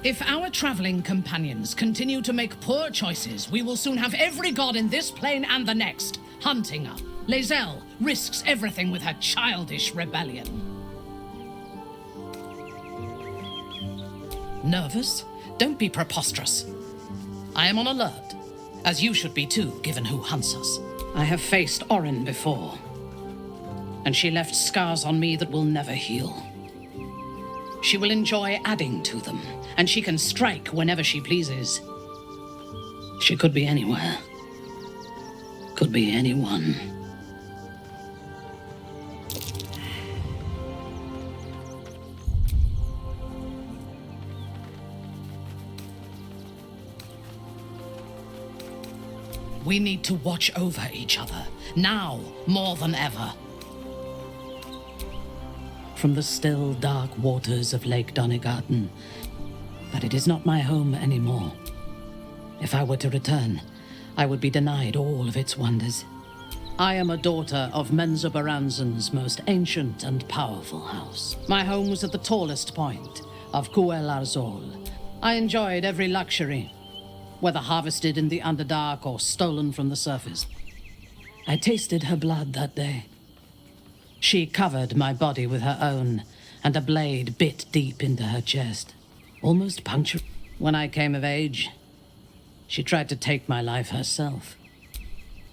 If our traveling companions continue to make poor choices, we will soon have every god in this plane and the next hunting us. Lae'zel risks everything with her childish rebellion. Nervous? Don't be preposterous. I am on alert, as you should be too, given who hunts us. I have faced Orin before, and she left scars on me that will never heal. She will enjoy adding to them, and she can strike whenever she pleases. She could be anywhere. Could be anyone. We need to watch over each other, now more than ever. From the still, dark waters of Lake Donegarten, but it is not my home anymore. If I were to return, I would be denied all of its wonders. I am a daughter of Menzoberranzan's most ancient and powerful house. My home was at the tallest point of Cuel Arzol. I enjoyed every luxury, whether harvested in the Underdark or stolen from the surface. I tasted her blood that day. She covered my body with her own, and a blade bit deep into her chest, almost punctured. When I came of age, she tried to take my life herself,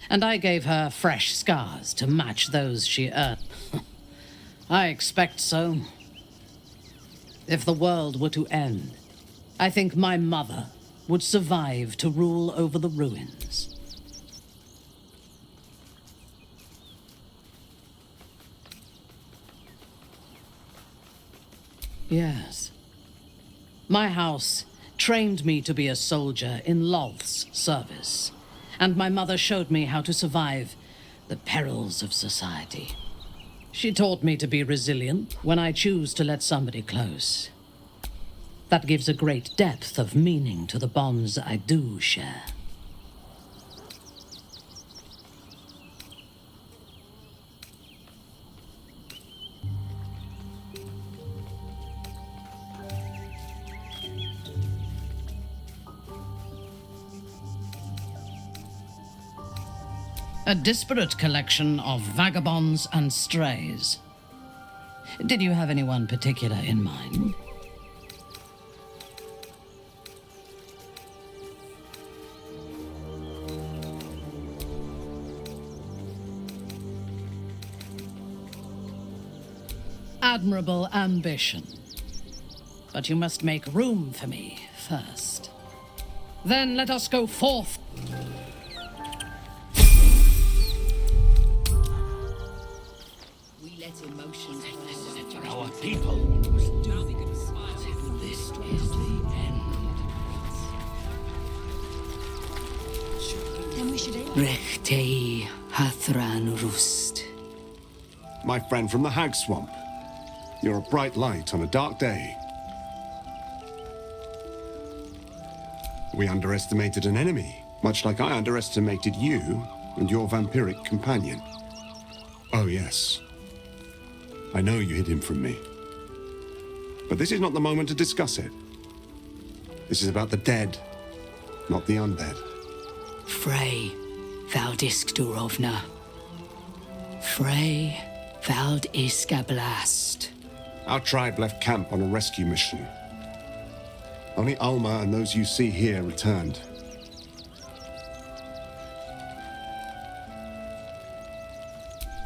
and I gave her fresh scars to match those she earned. I expect so. If the world were to end, I think my mother would survive to rule over the ruins. Yes. My house trained me to be a soldier in Loth's service, and my mother showed me how to survive the perils of society. She taught me to be resilient when I choose to let somebody close. That gives a great depth of meaning to the bonds I do share. A disparate collection of vagabonds and strays. Did you have anyone particular in mind? Admirable ambition. But you must make room for me first. Then let us go forth. Our people. This is the end. Then we should aim. Rechtei Hathran Rust. My friend from the Hag Swamp. You're a bright light on a dark day. We underestimated an enemy, much like I underestimated you and your vampiric companion. Oh, yes. I know you hid him from me. But this is not the moment to discuss it. This is about the dead, not the undead. Frey Valdiskdurovna. Frey Valdiskablast. Our tribe left camp on a rescue mission. Only Alma and those you see here returned.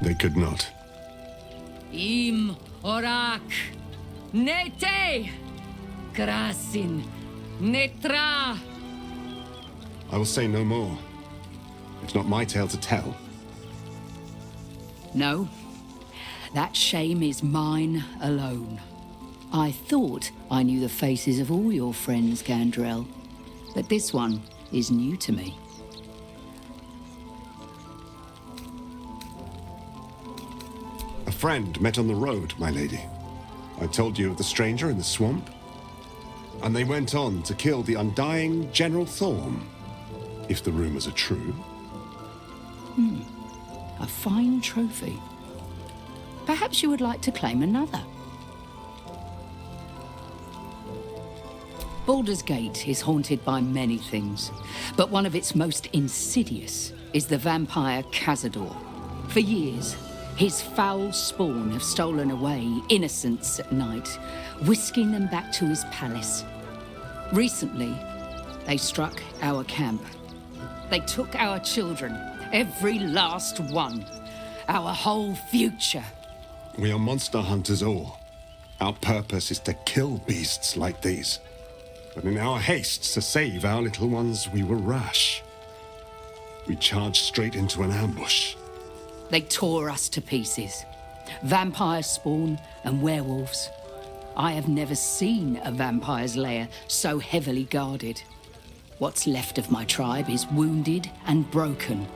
They could not. Im orak nete krasin netra. I will say no more. It's not my tale to tell. No, that shame is mine alone. I thought I knew the faces of all your friends, Gandrel, but this one is new to me. A friend met on the road, my lady. I told you of the stranger in the swamp. And they went on to kill the undying General Thorm, if the rumors are true. A fine trophy. Perhaps you would like to claim another. Baldur's Gate is haunted by many things, but one of its most insidious is the vampire Cazador. For years, his foul spawn have stolen away innocents at night, whisking them back to his palace. Recently, they struck our camp. They took our children, every last one, our whole future. We are monster hunters all. Our purpose is to kill beasts like these. But in our haste to save our little ones, we were rash. We charged straight into an ambush. They tore us to pieces. Vampire spawn and werewolves. I have never seen a vampire's lair so heavily guarded. What's left of my tribe is wounded and broken.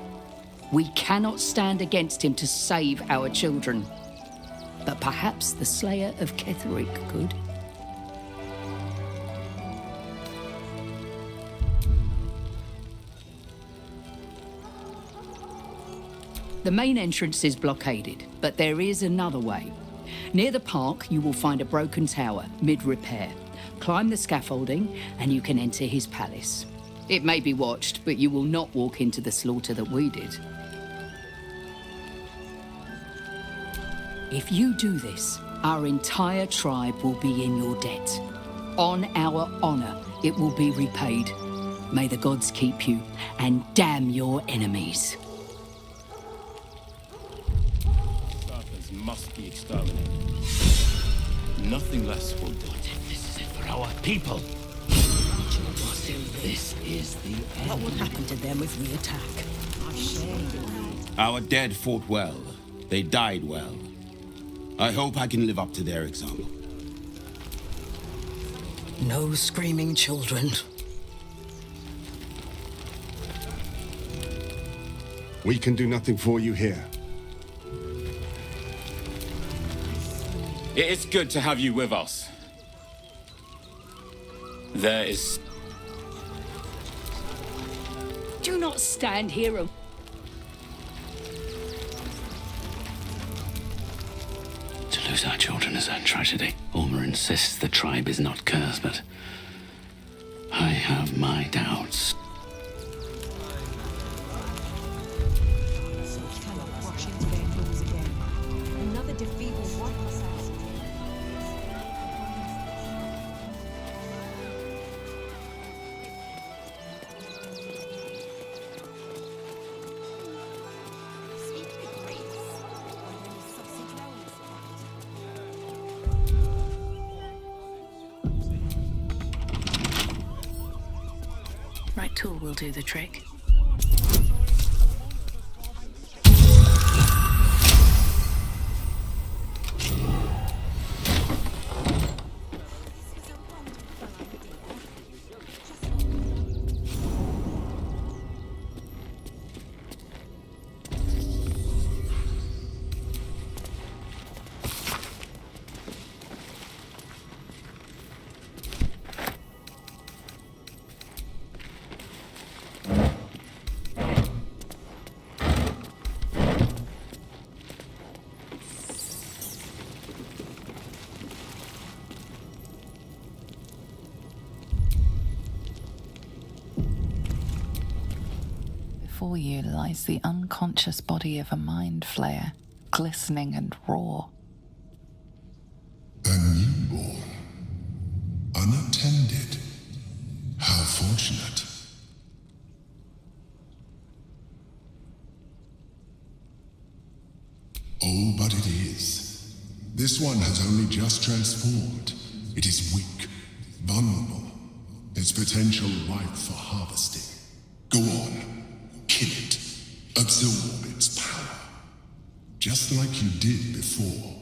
We cannot stand against him to save our children. But perhaps the Slayer of Ketheric could. The main entrance is blockaded, but there is another way. Near the park, you will find a broken tower, mid-repair. Climb the scaffolding, and you can enter his palace. It may be watched, but you will not walk into the slaughter that we did. If you do this, our entire tribe will be in your debt. On our honor, it will be repaid. May the gods keep you, and damn your enemies. Must be exterminated. Nothing less will do. This is it for our people. This is the end. What will happen to them if we attack? Our dead fought well. They died well. I hope I can live up to their example. No screaming children. We can do nothing for you here. It is good to have you with us. There is... Do not stand here and... To lose our children is a tragedy. Orma insists the tribe is not cursed, but I have my doubts. Another defeat will wipe us out. Right tool will do the trick. Before you lies the unconscious body of a mind flayer, glistening and raw. A newborn. Unattended. How fortunate. Oh, but it is. This one has only just transformed. It is weak, vulnerable. Its potential ripe for harvesting. Go on. Kill it. Absorb its power. Just like you did before.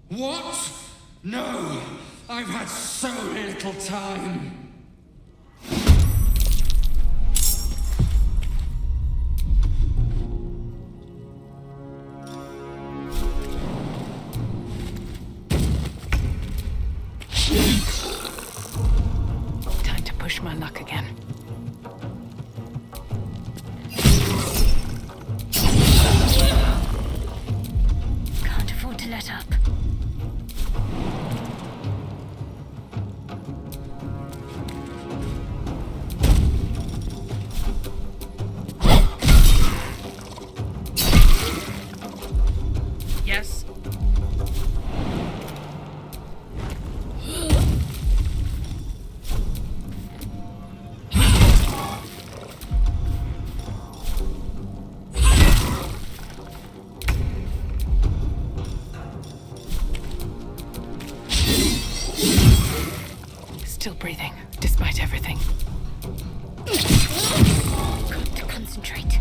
What? No! I've had so little time! Time to push my luck again. to let up. Yes. Still breathing, despite everything. Got to concentrate.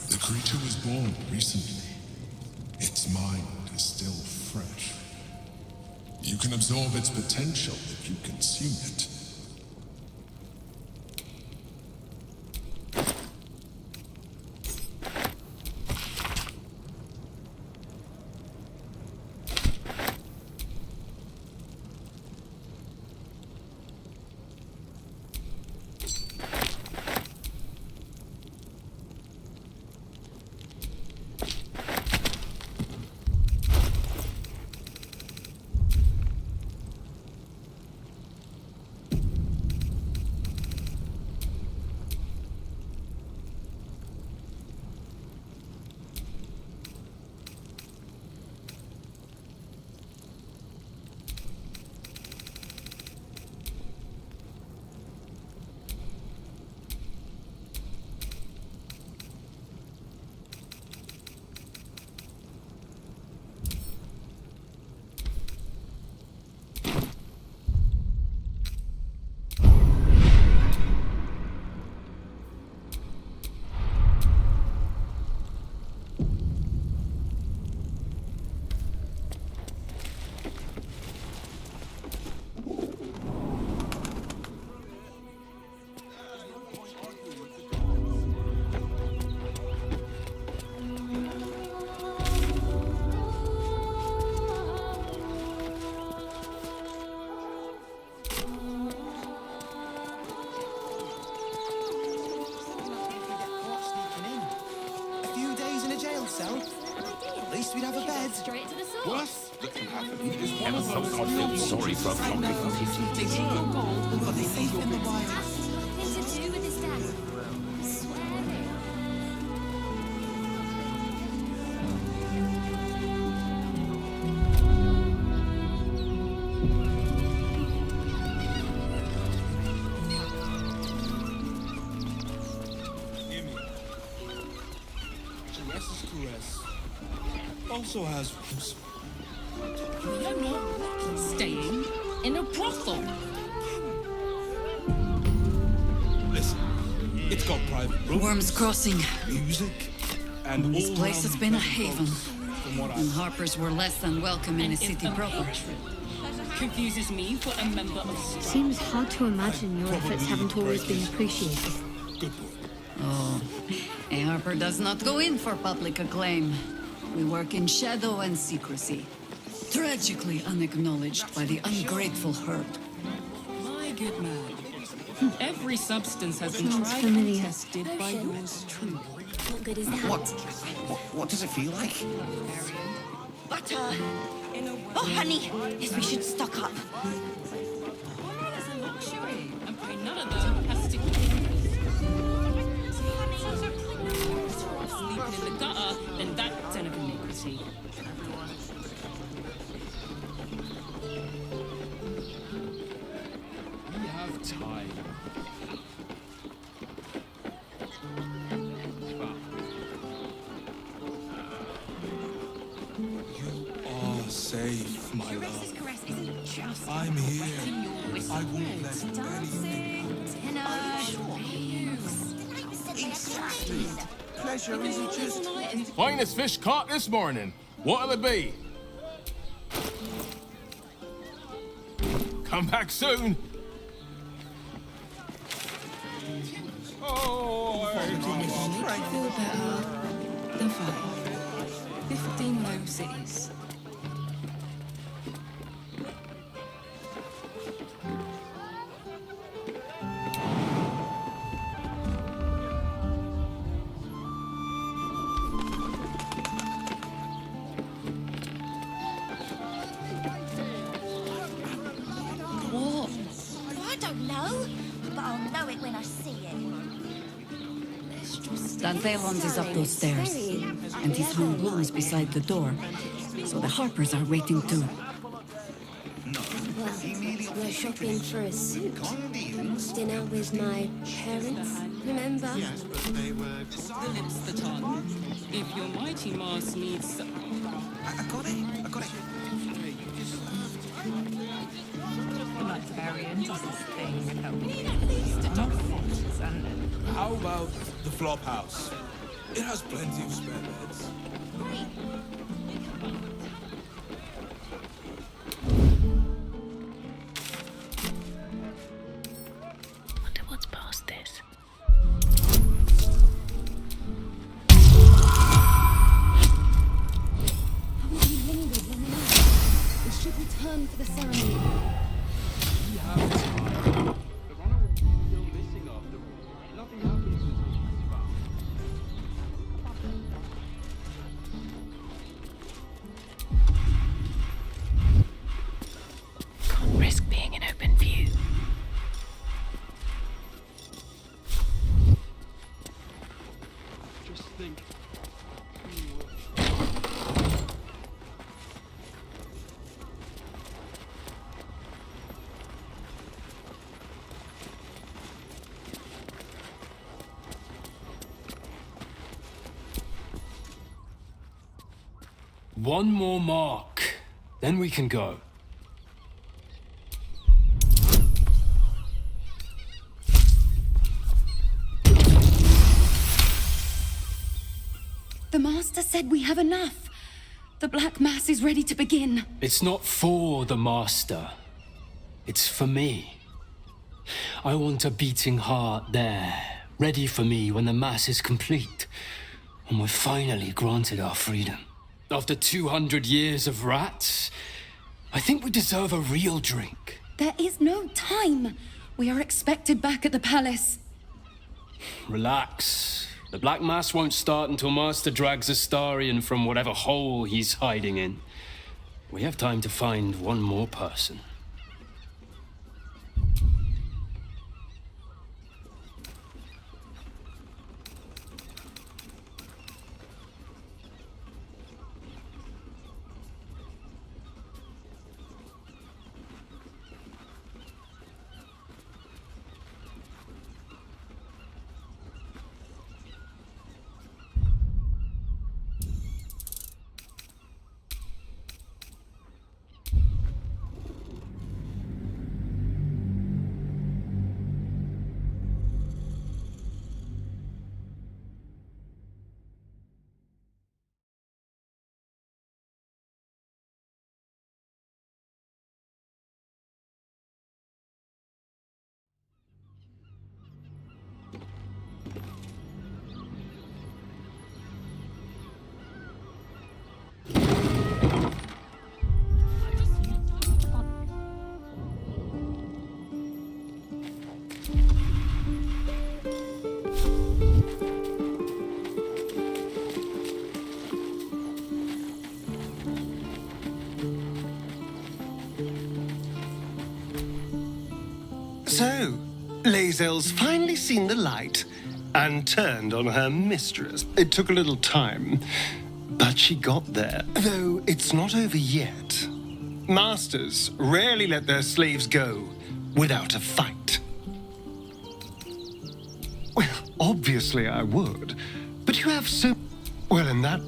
The creature was born recently. Its mind is still fresh. You can absorb its potential if you consume it. At least we'd have a bed. Straight to the source. Worst that can happen is one Ever of so those confident, sorry for They take your gold, but they leave in the wild. Nothing to do with his death. I swear they are. Caresses caress. Also has rooms. You're not staying in a brothel. Listen, it's got private rooms, Worm's Crossing. music, and This all place has been a haven. From what And Harpers were less than welcome in the And if city a proper. patron confuses me for a member of staff. Seems hard to imagine your efforts haven't always been appreciated. Good boy. Oh, a Harper does not go in for public acclaim. We work in shadow and secrecy. Tragically unacknowledged by the ungrateful herd. My good man. Every substance has been Sounds tried familiar. and tested by yours truly. What good is that? What does it feel like? Butter! Oh, honey! Yes, we should stock up. It's a luxury, and pay none of them has to sleeping in the gutter, then that's an iniquity. We have time. You are safe, my love. I'm here. I won't let anything. Exactly. Pleasure isn't just... Finest fish caught this morning. What'll it be? Come back soon. Oh, Feel better. The 15 low cities. Gandrel is up those stairs, and he's hung blooms beside the door, so the Harpers are waiting too. Well, we're shopping for a suit. Dinner with my parents, remember? Yes, but they were... The lips, the tongue. If your mighty Mars needs... I got it. The Astarions is this thing helping. How about the flop house? It has plenty of spare beds. Wonder what's past this. We should return for the ceremony. Can't risk being in open view. Just think. One more mark, then we can go. The Master said we have enough. The Black Mass is ready to begin. It's not for the Master. It's for me. I want a beating heart there, ready for me when the Mass is complete. And we're finally granted our freedom. After 200 years of rats, I think we deserve a real drink. There is no time. We are expected back at the palace. Relax. The Black Mass won't start until Master drags Astarion from whatever hole he's hiding in. We have time to find one more person. So, Lae'zel's finally seen the light and turned on her mistress. It took a little time, but she got there. Though it's not over yet. Masters rarely let their slaves go without a fight. Well, obviously I would, but you have so... Well, in that...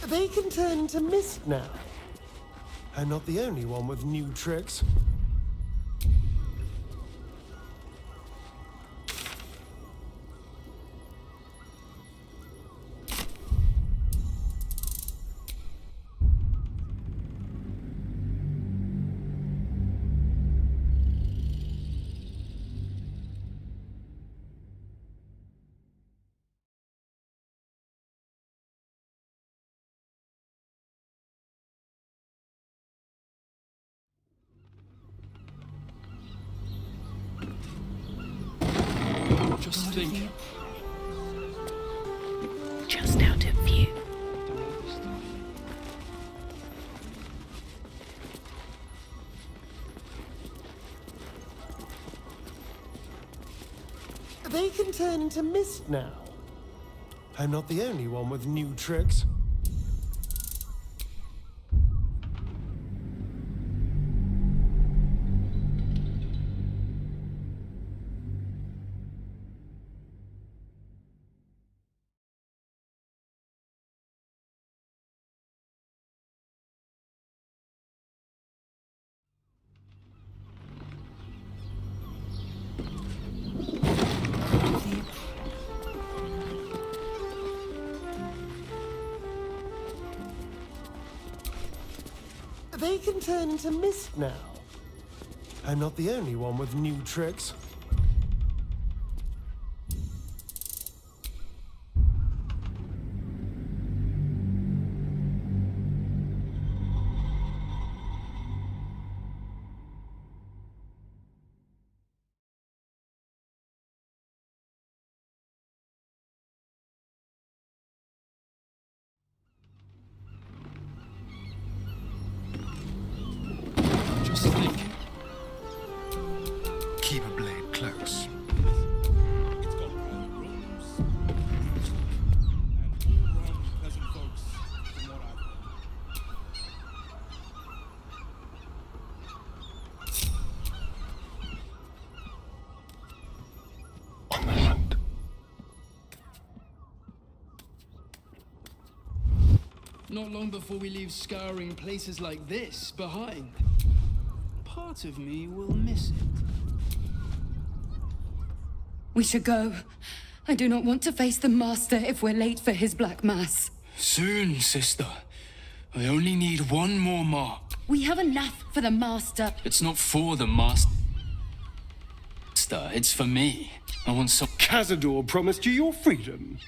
They can turn to mist now. I'm not the only one with new tricks. Just think. Just out of view. They can turn into mist now. I'm not the only one with new tricks. They can turn into mist now. I'm not the only one with new tricks. Just think. Keep a blade close. It's got private rooms, and all round pleasant folks, from what I've heard. On the hunt. Not long before we leave scouring places like this behind, part of me will miss it. We should go. I do not want to face the Master if we're late for his Black Mass. Soon, sister. I only need one more mark. We have enough for the Master. It's not for the Master. It's for me. I want some... Cazador promised you your freedom.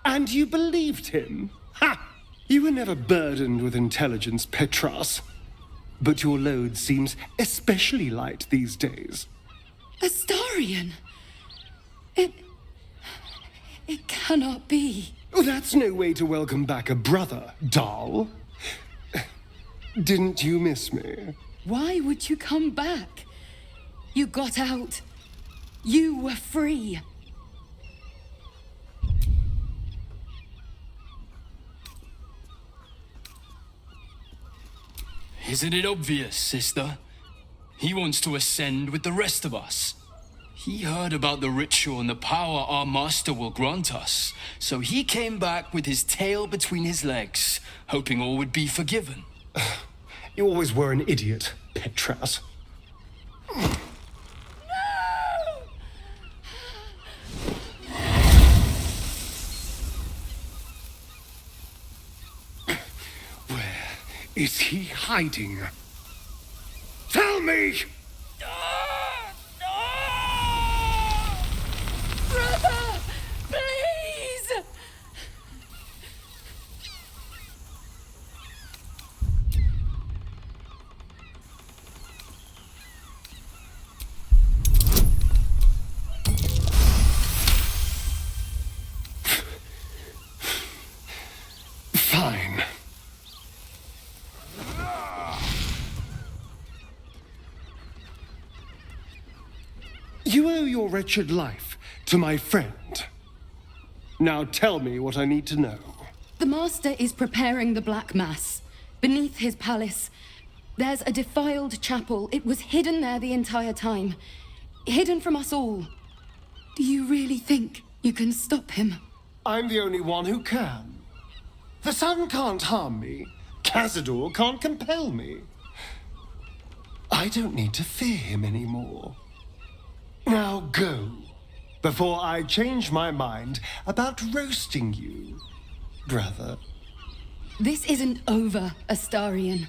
And you believed him. Ha! You were never burdened with intelligence, Petras. But your load seems especially light these days. Astarion! It cannot be. Oh, that's no way to welcome back a brother, doll. Didn't you miss me? Why would you come back? You got out. You were free. Isn't it obvious, sister? He wants to ascend with the rest of us. He heard about the ritual and the power our master will grant us, so he came back with his tail between his legs, hoping all would be forgiven. You always were an idiot, Petras. Where is he hiding? Tell me! Brother! Please! Fine. You owe your wretched life to my friend. Now tell me what I need to know. The Master is preparing the Black Mass. Beneath his palace, there's a defiled chapel. It was hidden there the entire time. Hidden from us all. Do you really think you can stop him? I'm the only one who can. The sun can't harm me. Cazador can't compel me. I don't need to fear him anymore. Now go, before I change my mind about roasting you, brother. This isn't over, Astarion.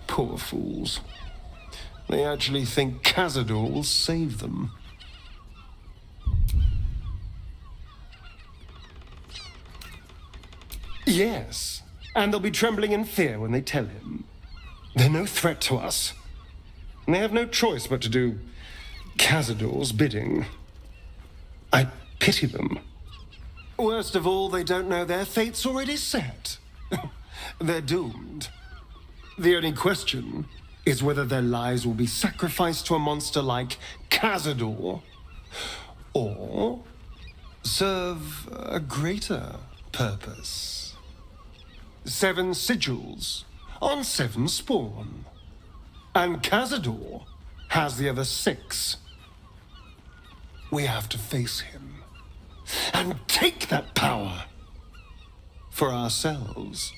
Poor fools. They actually think Cazador will save them. Yes, and they'll be trembling in fear when they tell him. They're no threat to us. And they have no choice but to do Cazador's bidding. I pity them. Worst of all, they don't know their fate's already set. They're doomed. The only question is whether their lives will be sacrificed to a monster like Cazador, or serve a greater purpose. 7 sigils on 7 spawn. And Cazador has the other 6. We have to face him and take that power for ourselves.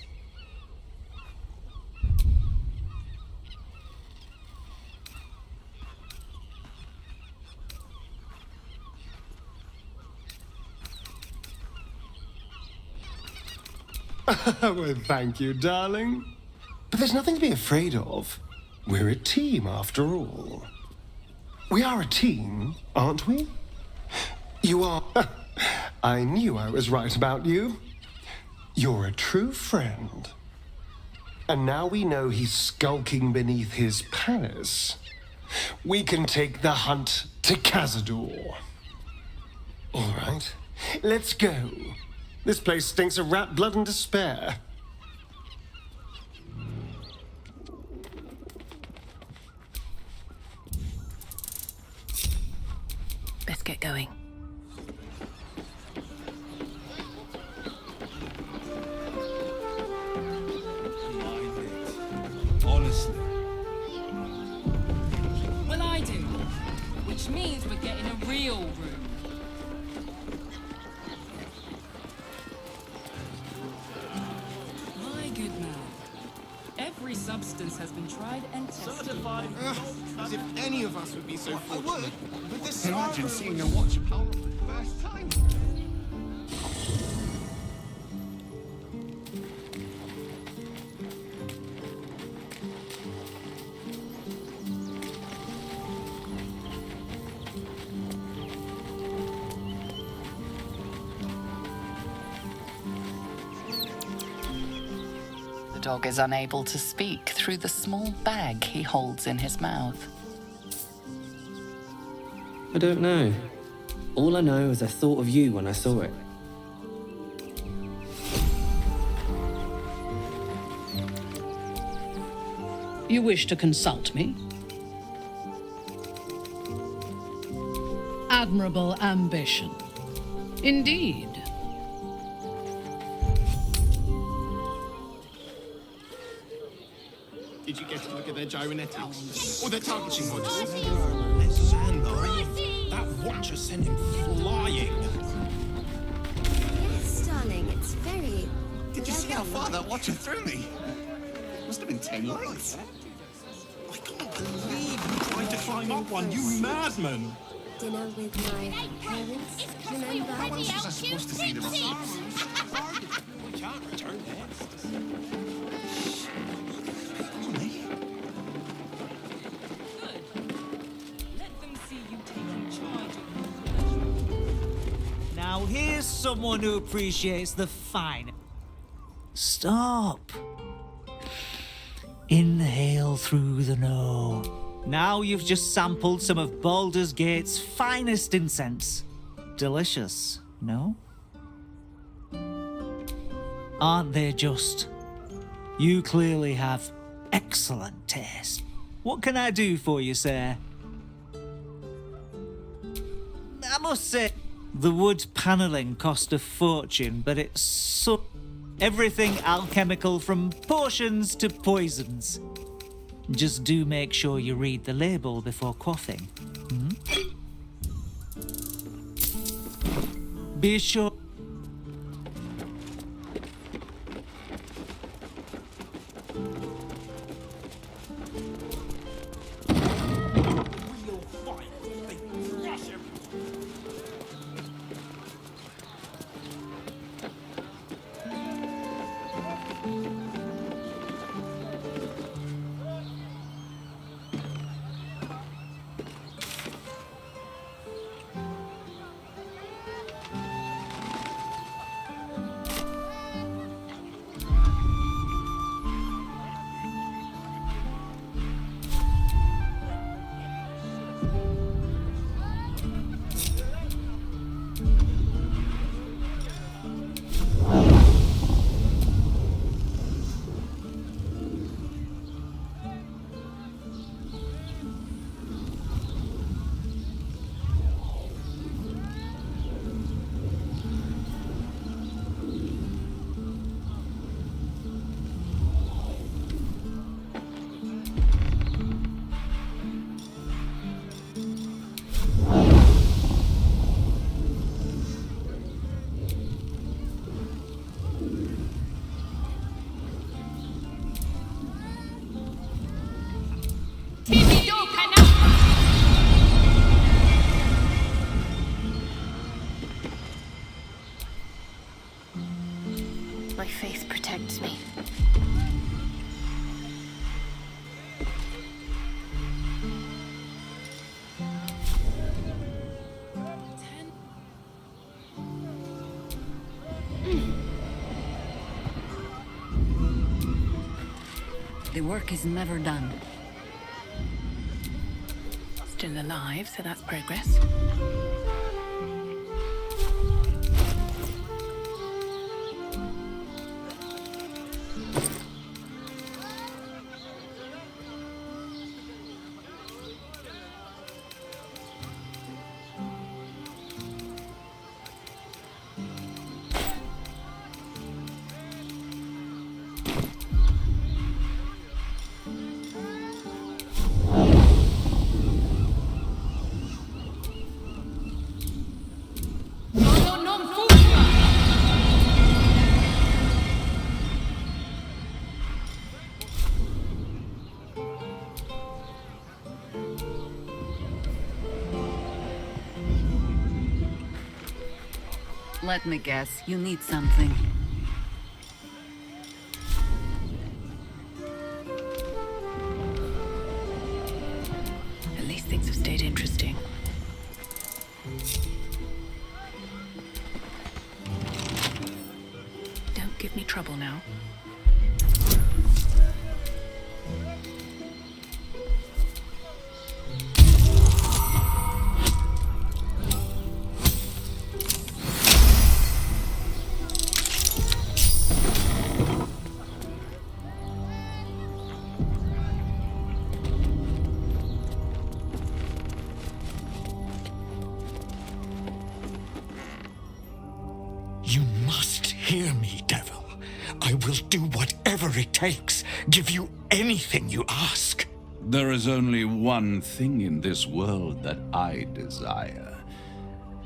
Well, thank you, darling. But there's nothing to be afraid of. We're a team, after all. We are a team, aren't we? You are... I knew I was right about you. You're a true friend. And now we know he's skulking beneath his palace. We can take the hunt to Cazador. All right, let's go. This place stinks of rat blood and despair. Let's get going. Honestly. Well, I do. Which means we're getting a real room. My good man. Every substance has been tried and tested. Certified. As if any of us would be so fortunate. But this Imagine seeing a watch power for the first time. The dog is unable to speak through the small bag he holds in his mouth. I don't know. All I know is I thought of you when I saw it. You wish to consult me? Admirable ambition. Indeed. Did you get to look at their gyrometics? Or their targeting modules? Let Zan breathe. That watcher sent him flying. Yes, darling, it's very... Did you see how far that watcher threw me? Must have been 10 legs. I can't believe you tried to climb up one, you madman! Dinner with my parents, remember? How else was I supposed to see the rest? We can't return there. Now here's someone who appreciates the fine. Stop. Inhale through the nose. Now you've just sampled some of Baldur's Gate's finest incense. Delicious, no? Aren't they just? You clearly have excellent taste. What can I do for you, sir? I must say, the wood panelling cost a fortune, but it's so... Everything alchemical from potions to poisons. Just do make sure you read the label before quaffing. Be sure... the work is never done. Still alive, so that's progress. Let me guess, you need something. At least things have stayed interesting. Don't give me trouble now. You must hear me, devil. I will do whatever it takes, give you anything you ask. There is only one thing in this world that I desire.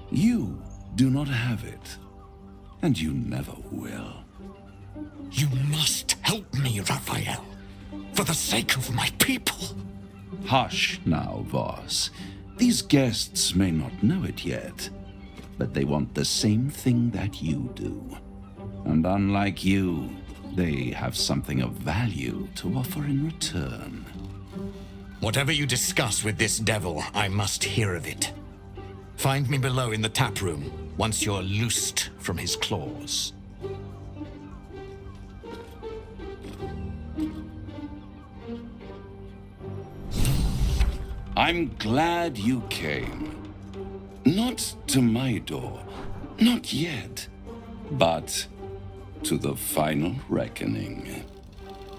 You do not have it, and you never will. You must help me, Raphael, for the sake of my people. Hush now, Voss. These guests may not know it yet, but they want the same thing that you do. And unlike you, they have something of value to offer in return. Whatever you discuss with this devil, I must hear of it. Find me below in the tap room, once you're loosed from his claws. I'm glad you came. Not to my door, not yet, but to the final reckoning.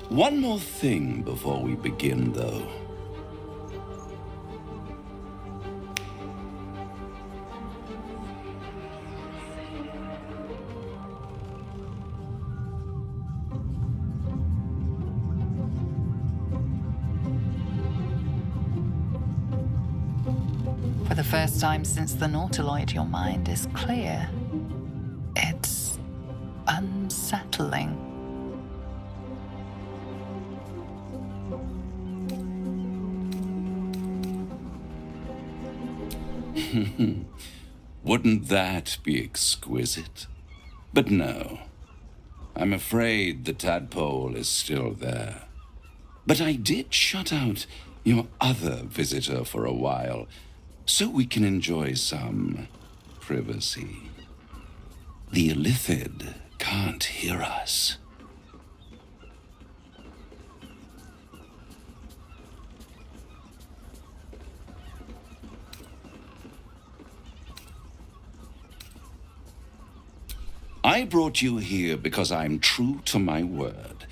One more thing before we begin, though. For the first time since the Nautiloid, your mind is clear. It's unsettling. Wouldn't that be exquisite? But no. I'm afraid the tadpole is still there. But I did shut out your other visitor for a while, so we can enjoy some privacy. The Illithid can't hear us. I brought you here because I'm true to my word,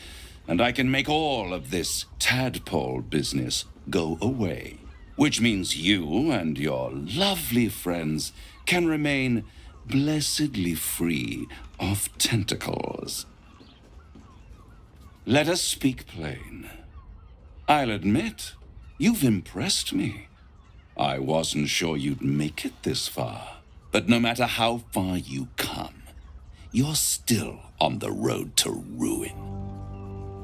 and I can make all of this tadpole business go away. Which means you and your lovely friends can remain blessedly free of tentacles. Let us speak plain. I'll admit, you've impressed me. I wasn't sure you'd make it this far, but no matter how far you come, you're still on the road to ruin.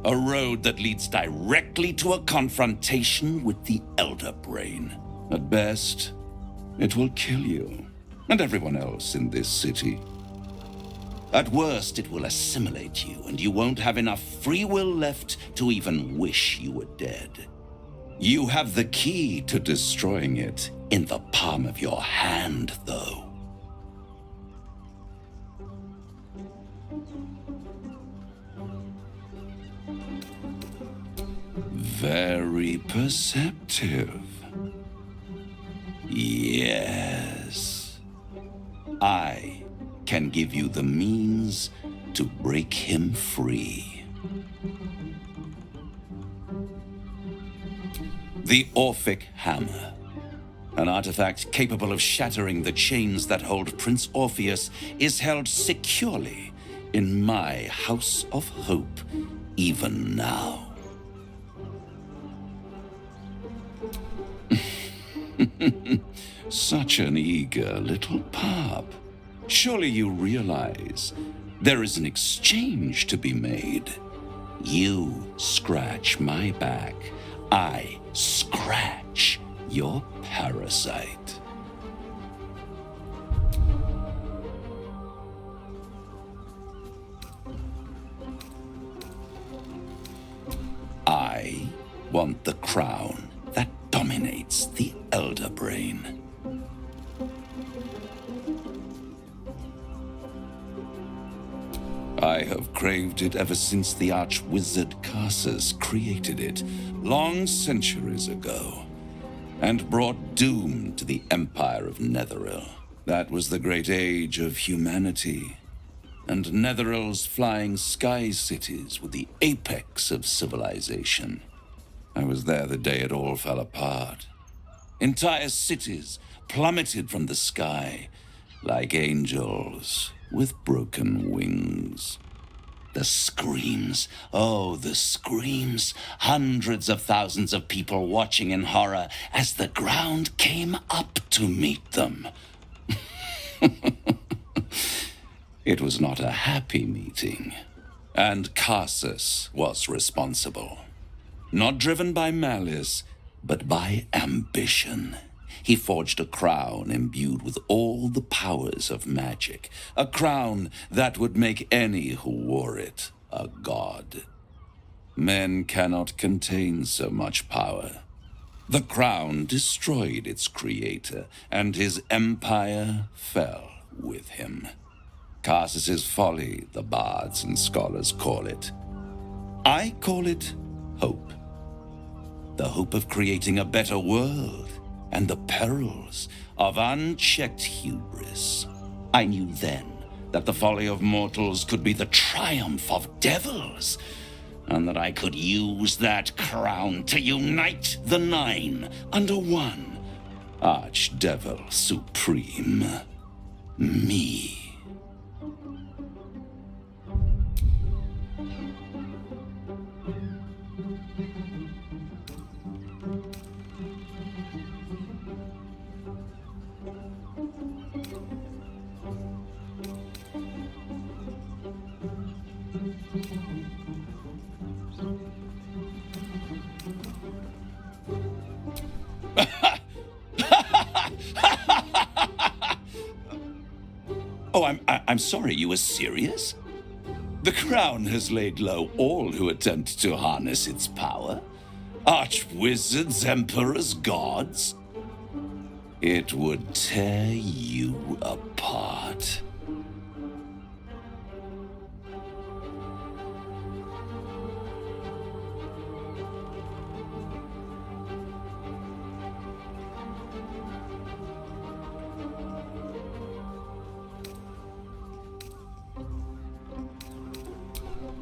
A road that leads directly to a confrontation with the Elder Brain. At best, it will kill you, and everyone else in this city. At worst, it will assimilate you, and you won't have enough free will left to even wish you were dead. You have the key to destroying it in the palm of your hand, though. Very perceptive. Yes. I can give you the means to break him free. The Orphic Hammer. An artifact capable of shattering the chains that hold Prince Orpheus is held securely in my House of Hope, even now. Such an eager little pup. Surely you realize there is an exchange to be made. You scratch my back, I scratch your parasite. I want the crown that dominates the Elder Brain. I have craved it ever since the arch-wizard Chus created it, long centuries ago, and brought doom to the Empire of Netheril. That was the great age of humanity, and Netheril's flying sky cities were the apex of civilization. I was there the day it all fell apart. Entire cities plummeted from the sky like angels with broken wings. The screams, oh, the screams. Hundreds of thousands of people watching in horror as the ground came up to meet them. It was not a happy meeting, and Chus was responsible. Not driven by malice, but by ambition. He forged a crown imbued with all the powers of magic, a crown that would make any who wore it a god. Men cannot contain so much power. The crown destroyed its creator, and his empire fell with him. Chus's folly, the bards and scholars call it. I call it hope. The hope of creating a better world, and the perils of unchecked hubris. I knew then that the folly of mortals could be the triumph of devils, and that I could use that crown to unite the Nine under one Archdevil Supreme. Me. Oh, I'm sorry, you were serious? The crown has laid low all who attempt to harness its power. Archwizards, emperors, gods. It would tear you apart.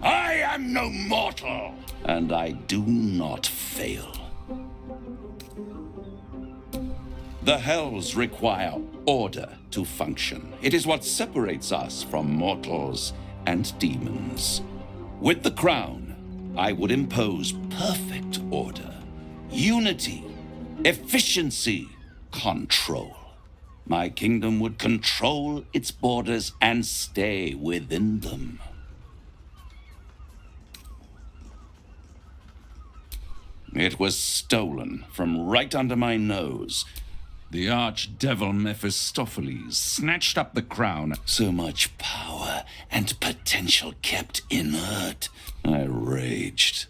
I am no mortal, and I do not fail. The Hells require order to function. It is what separates us from mortals and demons. With the crown, I would impose perfect order, unity, efficiency, control. My kingdom would control its borders and stay within them. It was stolen from right under my nose. The archdevil Mephistopheles snatched up the crown. So much power and potential kept inert. I raged.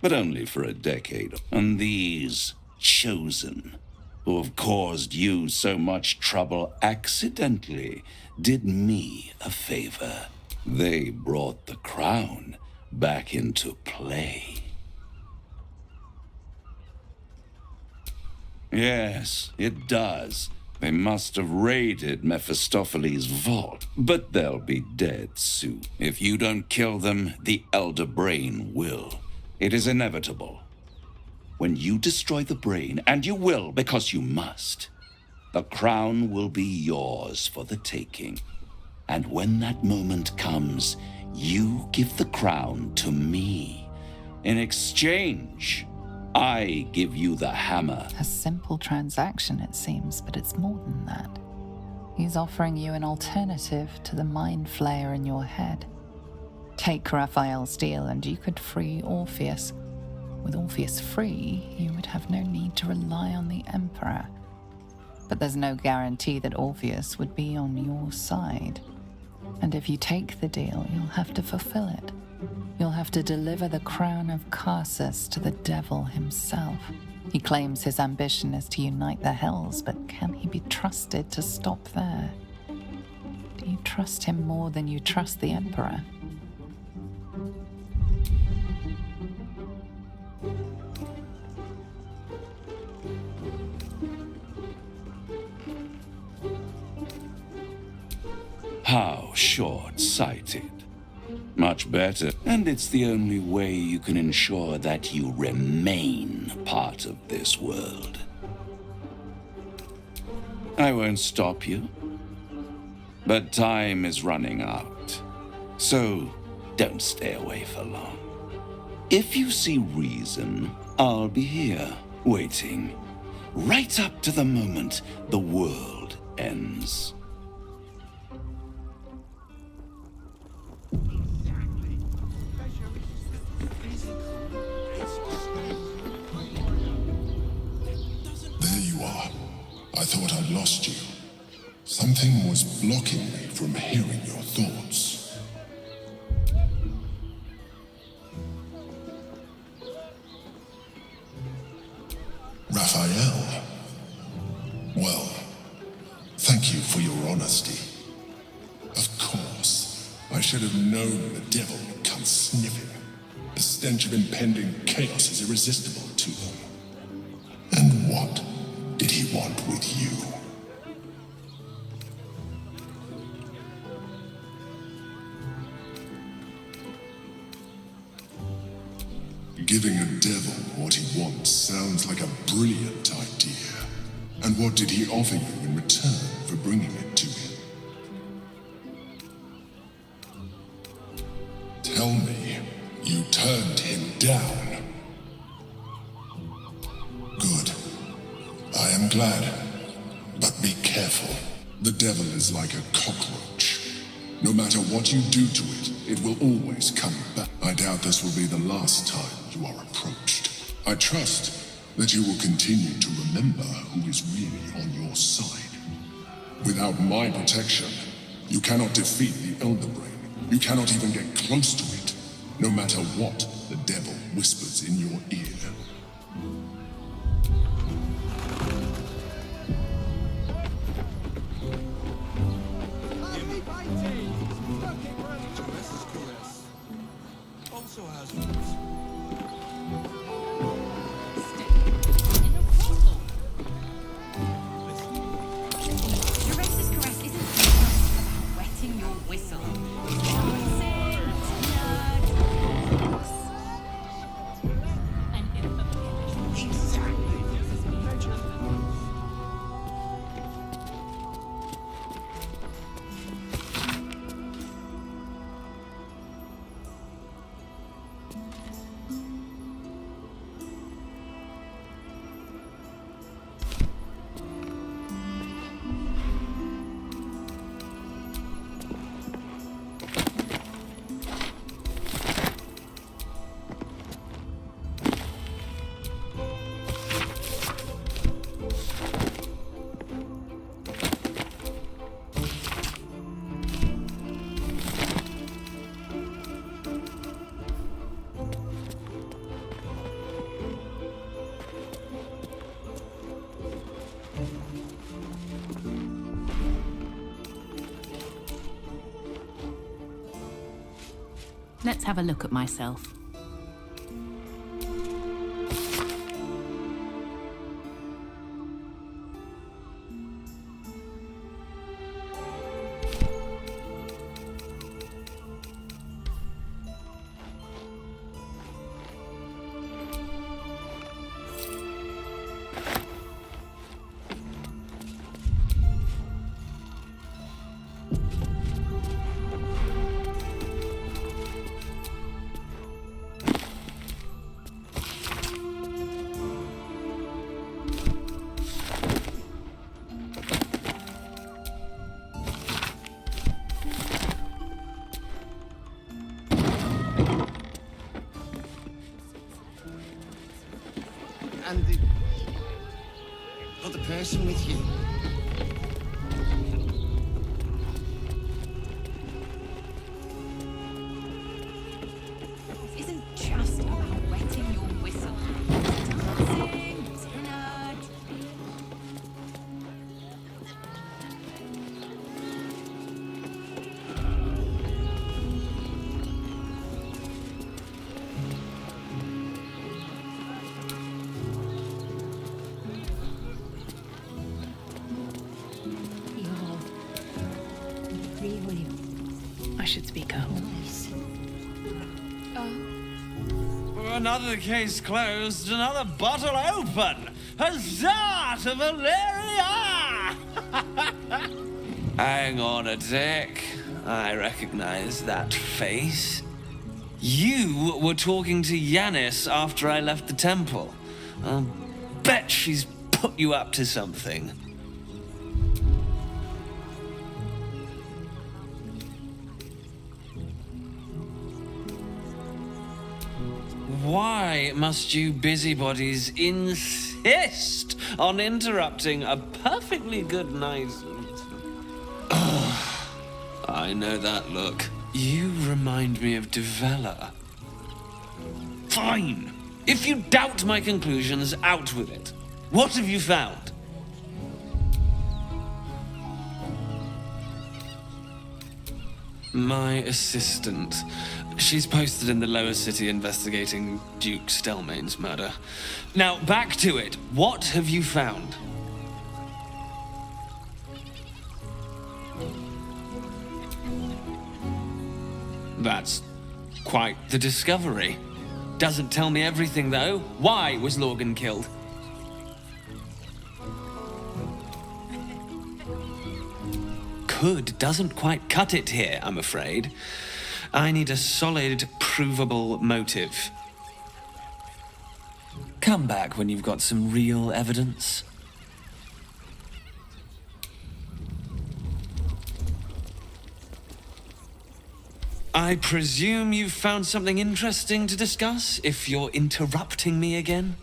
But only for a decade. And these chosen, who have caused you so much trouble accidentally, did me a favor. They brought the crown back into play. Yes, it does. They must have raided Mephistopheles' vault, but they'll be dead soon. If you don't kill them, the Elder Brain will. It is inevitable. When you destroy the brain, and you will because you must, the crown will be yours for the taking. And when that moment comes, you give the crown to me. In exchange, I give you the hammer. A simple transaction, it seems, but it's more than that. He's offering you an alternative to the mind flayer in your head. Take Raphael's deal and you could free Orpheus. With Orpheus free, you would have no need to rely on the Emperor. But there's no guarantee that Orpheus would be on your side. And if you take the deal, you'll have to fulfill it. You'll have to deliver the crown of Carsus to the devil himself. He claims his ambition is to unite the Hells, but can he be trusted to stop there? Do you trust him more than you trust the Emperor? How short-sighted. Much better, and it's the only way you can ensure that you remain part of this world. I won't stop you, but time is running out, so don't stay away for long. If you see reason, I'll be here, waiting, right up to the moment the world ends. I thought I'd lost you. Something was blocking me from hearing your thoughts. Raphael. Well, thank you for your honesty. Of course, I should have known the devil would come sniffing. The stench of impending chaos is irresistible to them. And what did he want with you? Giving a devil what he wants sounds like a brilliant idea. And what did he offer you in return for bringing it to him? Tell me, you turned him down. Good. I am glad, but be careful. The devil is like a cockroach. No matter what you do to it, it will always come back. I doubt this will be the last time you are approached. I trust that you will continue to remember who is really on your side. Without my protection, you cannot defeat the Elder Brain. You cannot even get close to it, no matter what the devil whispers in your ear. Let's have a look at myself. and the other person with you. This isn't just about wetting your whistle. Dancing, dinner. Really I should speak up. nice. Another case closed, another bottle open. Huzzah to Valeria! Hang on a tick. I recognize that face. You were talking to Yanis after I left the temple. I'll bet she's put you up to something. Why must you busybodies insist on interrupting a perfectly good night? I know that look. You remind me of Devella. Fine. If you doubt my conclusions, out with it. What have you found? My assistant. She's posted in the lower city investigating Duke Stelmane's murder. Now, back to it. What have you found? That's quite the discovery. Doesn't tell me everything, though. Why was Lorgan killed? Could doesn't quite cut it here, I'm afraid. I need a solid, provable motive. Come back when you've got some real evidence. I presume you've found something interesting to discuss, if you're interrupting me again?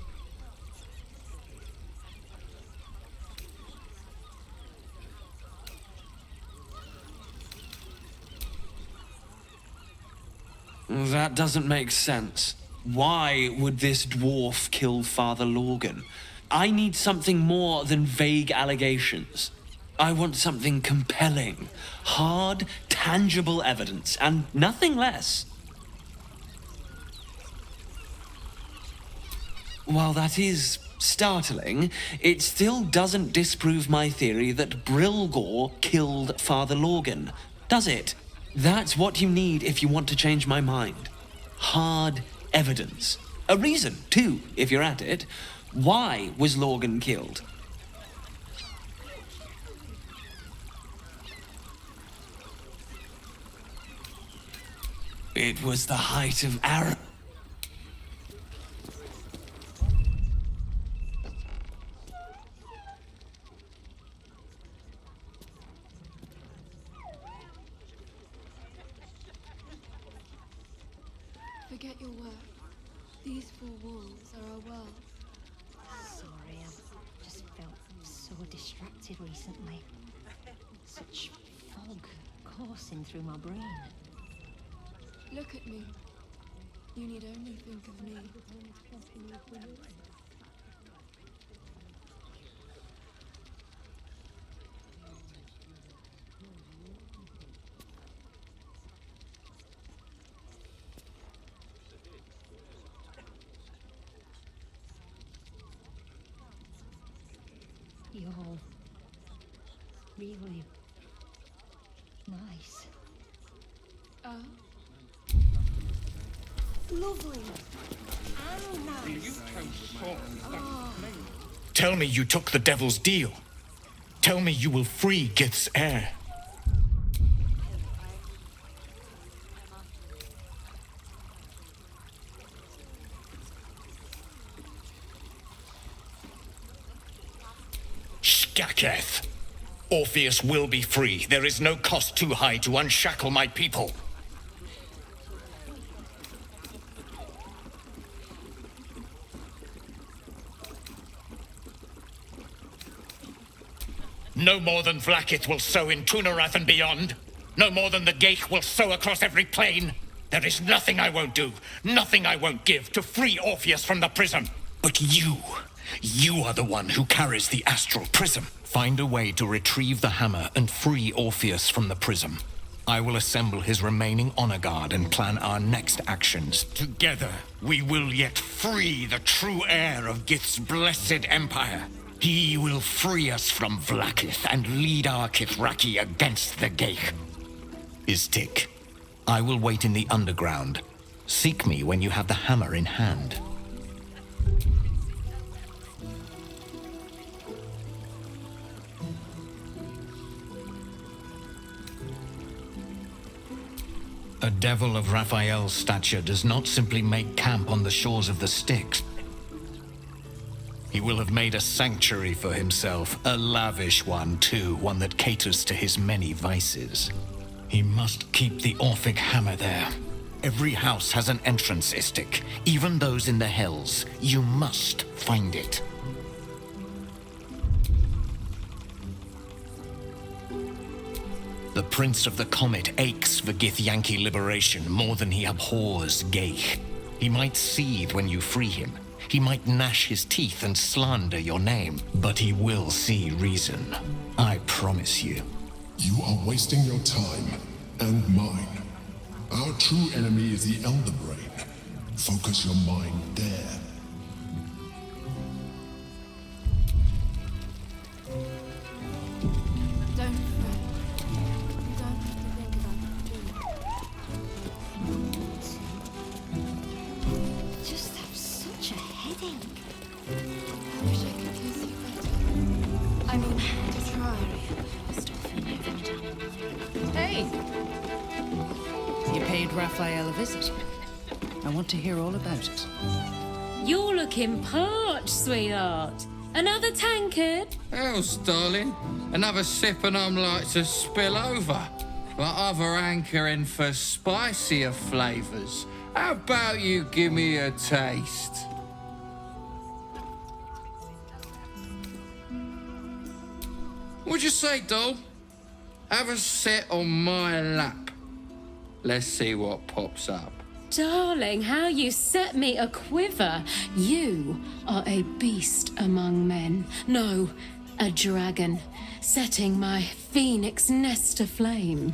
That doesn't make sense. Why would this dwarf kill Father Lorgan? I need something more than vague allegations. I want something compelling, hard, tangible evidence, and nothing less. While that is startling, it still doesn't disprove my theory that Brilgor killed Father Lorgan, does it? That's what you need if you want to change my mind. Hard evidence. A reason, too, if you're at it. Why was Lorgan killed? It was the height of arrow. Forget your work. These four walls are our world. Sorry, I've just felt so distracted recently. Such fog coursing through my brain. Look at me. You need only think of me. You're really nice. Lovely. And nice. Tell me you took the devil's deal. Tell me you will free Gith's heir. Skaketh! Orpheus will be free. There is no cost too high to unshackle my people. No more than Vlaakith will sow in Tunorath and beyond. No more than the Geich will sow across every plain. There is nothing I won't do, nothing I won't give to free Orpheus from the prism. But you are the one who carries the astral prism. Find a way to retrieve the hammer and free Orpheus from the prism. I will assemble his remaining honor guard and plan our next actions. Together, we will yet free the true heir of Gith's blessed empire. He will free us from Vlaakith and lead our Kithraki against the Geich. Istik, I will wait in the underground. Seek me when you have the hammer in hand. A devil of Raphael's stature does not simply make camp on the shores of the Styx. He will have made a sanctuary for himself, a lavish one too, one that caters to his many vices. He must keep the Orphic hammer there. Every house has an entrance, Istik, even those in the Hells. You must find it. The Prince of the Comet aches for Githyanki liberation more than he abhors Geich. He might seethe when you free him. He might gnash his teeth and slander your name, but he will see reason. I promise you. You are wasting your time, and mine. Our true enemy is the Elder Brain. Focus your mind there. Don't fret. You don't have to think about it. Just have such a headache. I wish I could kiss you better. I mean, to try. Hey! You paid Raphael a visit. I want to hear all about it. You're looking parched, sweetheart. Another tankard? Else, darling. Another sip and I'm like to spill over. But other hankering for spicier flavours. How about you give me a taste? What'd you say, doll? Have a sit on my lap. Let's see what pops up. Darling, how you set me a quiver. You are a beast among men. No, a dragon, setting my phoenix nest aflame.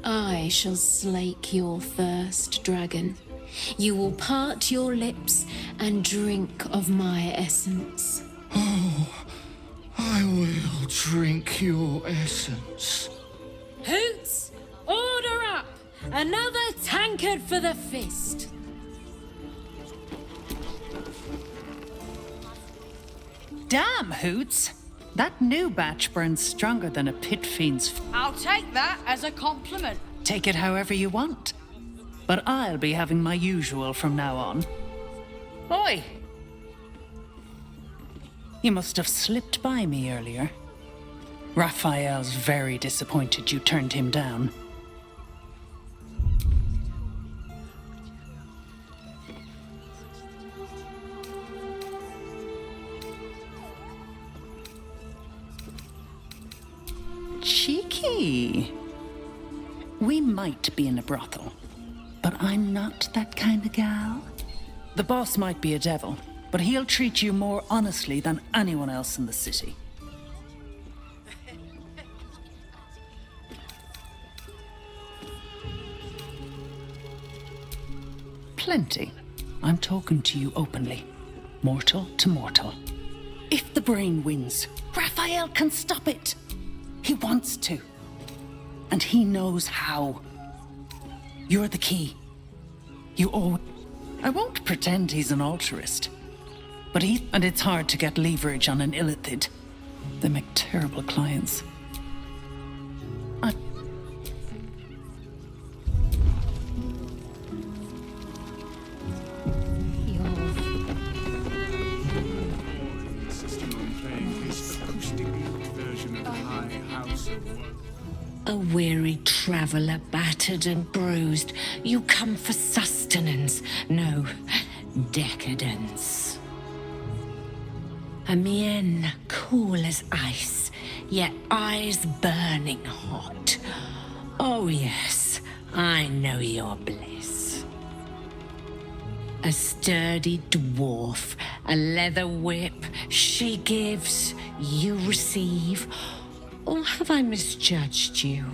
I shall slake your thirst, dragon. You will part your lips and drink of my essence. I will drink your essence. Hoots, order up! Another tankard for the fist. Damn, Hoots! That new batch burns stronger than a pit fiend's. I'll take that as a compliment. Take it however you want. But I'll be having my usual from now on. Oi! You must have slipped by me earlier. Raphael's very disappointed you turned him down. Cheeky. We might be in a brothel, but I'm not that kind of gal. The boss might be a devil, but he'll treat you more honestly than anyone else in the city. Plenty. I'm talking to you openly. Mortal to mortal. If the brain wins, Raphael can stop it. He wants to. And he knows how. You're the key. You owe... I won't pretend he's an altruist. But and it's hard to get leverage on an illithid. They make terrible clients. A weary traveller, battered and bruised, you come for sustenance, no decadence. a mien cool as ice, yet eyes burning hot. Oh yes, I know your bliss. A sturdy dwarf, a leather whip, she gives, you receive. Or have I misjudged you?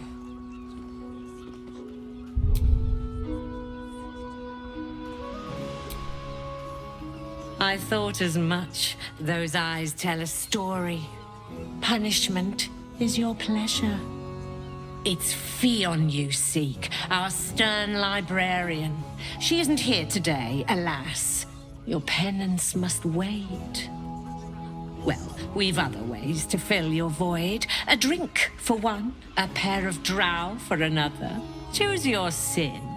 I thought as much. Those eyes tell a story. Punishment is your pleasure. It's Fionn you seek, our stern librarian. She isn't here today, alas. Your penance must wait. Well, we've other ways to fill your void. A drink for one, a pair of drow for another. Choose your sin.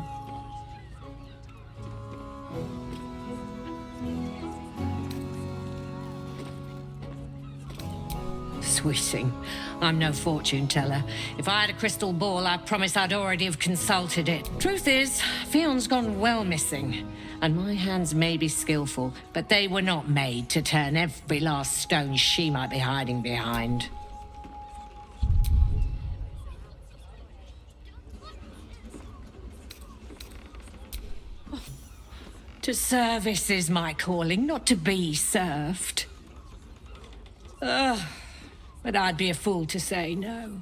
Sweeting, I'm no fortune teller. If I had a crystal ball, I promise I'd already have consulted it. Truth is, Fionn's gone well missing, and my hands may be skillful, but they were not made to turn every last stone she might be hiding behind. To service is my calling, not to be served. But I'd be a fool to say no.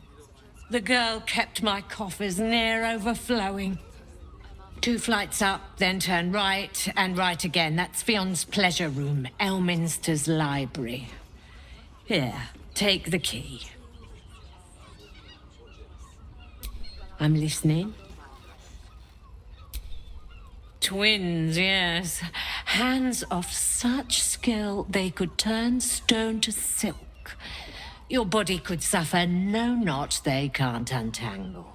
The girl kept my coffers near overflowing. 2 flights up, then turn right, and right again. That's Fionn's pleasure room, Elminster's library. Here, take the key. I'm listening. Twins, yes. Hands of such skill they could turn stone to silk. Your body could suffer no knot they can't untangle.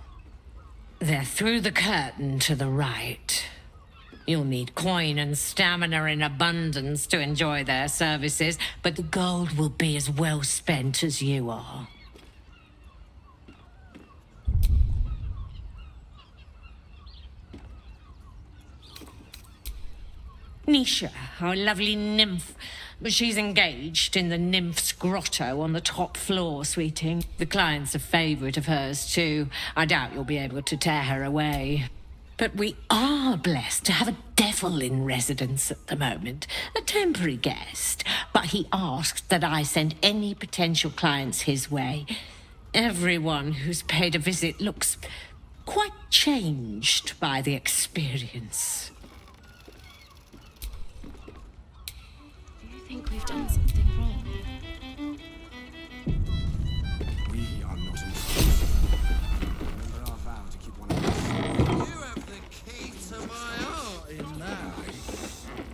They're through the curtain to the right. You'll need coin and stamina in abundance to enjoy their services, but the gold will be as well spent as you are. Nisha, our lovely nymph. She's engaged in the nymph's grotto on the top floor, sweeting. The client's a favourite of hers, too. I doubt you'll be able to tear her away. But we are blessed to have a devil in residence at the moment. A temporary guest. But he asked that I send any potential clients his way. Everyone who's paid a visit looks quite changed by the experience. I think we've done something wrong. We are not exclusive. Remember our vow to keep one of us. You have the key to my heart in that.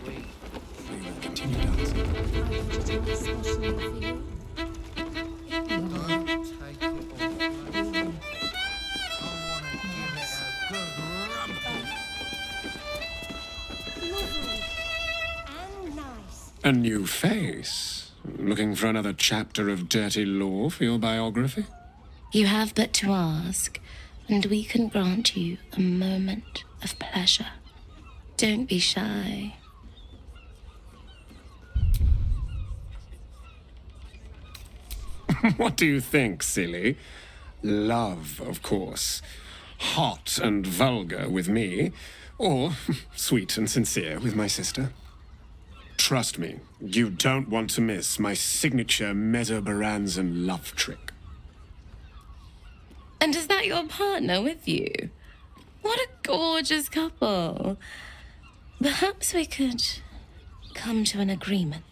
We will continue dancing. Don't take it off. I want to give it a good rumping. Lovely. And nice. A new face? Looking for another chapter of dirty lore for your biography? You have but to ask, and we can grant you a moment of pleasure. Don't be shy. What do you think, silly? Love, of course. Hot and vulgar with me, or sweet and sincere with my sister. Trust me, you don't want to miss my signature Mesobaranzan love trick. And is that your partner with you? What a gorgeous couple. Perhaps we could come to an agreement.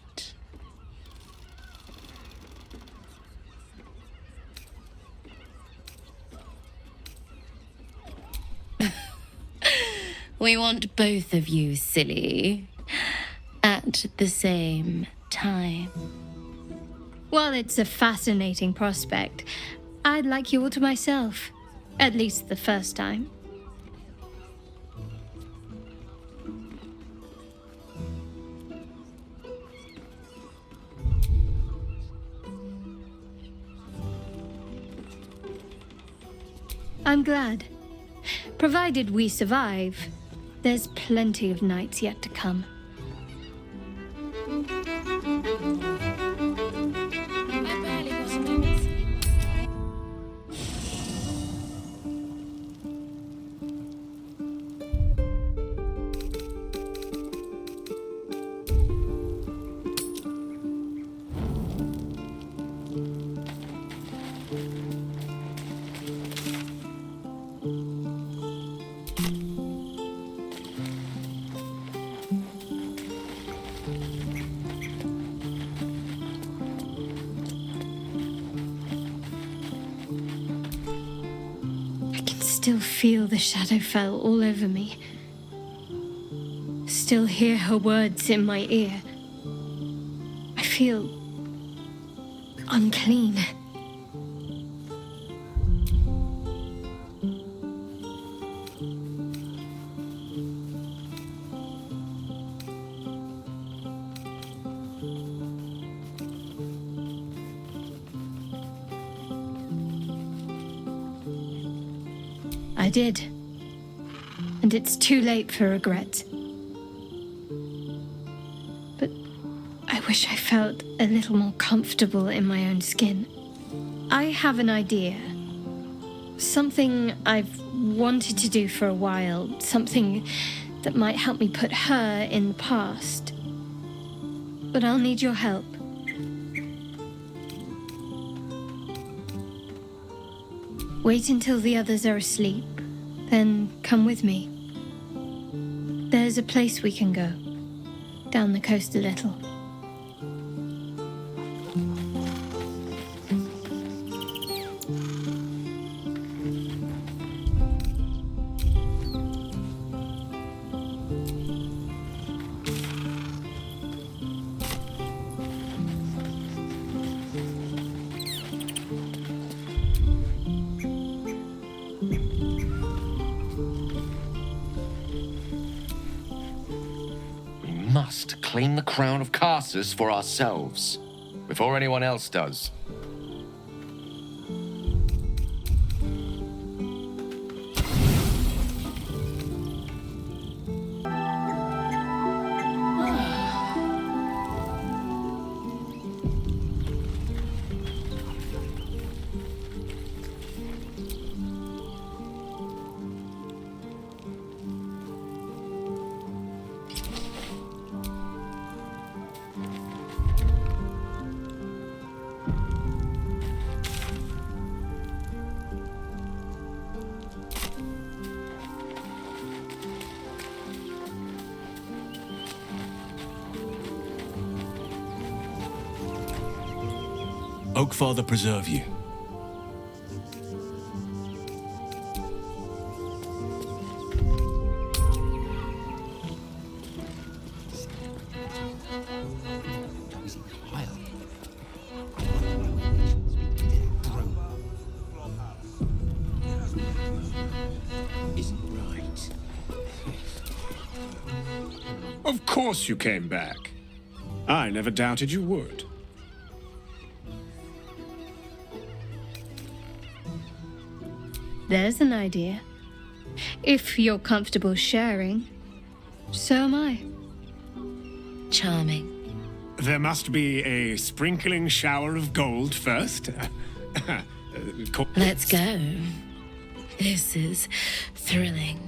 We want both of you, silly, at the same time. While it's a fascinating prospect, I'd like you all to myself. At least the first time. I'm glad. Provided we survive, there's plenty of nights yet to come. still feel the Shadowfell all over me. Still hear her words in my ear. I feel unclean. I did. And it's too late for regret. But I wish I felt a little more comfortable in my own skin. I have an idea. Something I've wanted to do for a while. Something that might help me put her in the past. But I'll need your help. Wait until the others are asleep, then come with me. There's a place we can go, down the coast a little. Must claim the crown of Karsus for ourselves, before anyone else does. Oakfather preserve you. Of course you came back. I never doubted you would. There's an idea. If you're comfortable sharing, so am I. Charming. There must be a sprinkling shower of gold first. Let's go. This is thrilling.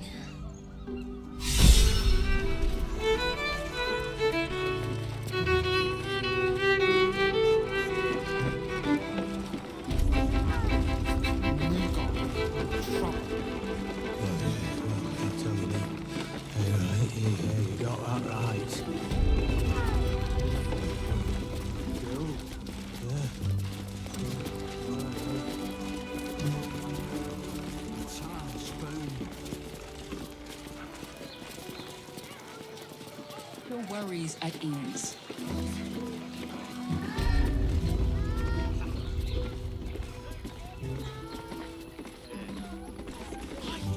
Worries at ease.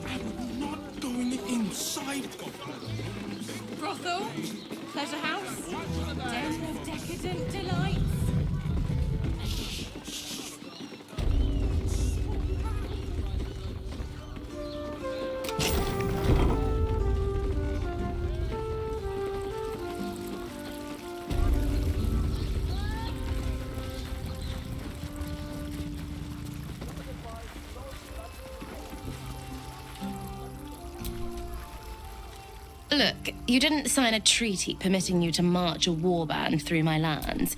I'm not going inside. Brothel? Pleasure house? Den of decadent delights? Look, you didn't sign a treaty permitting you to march a warband through my lands.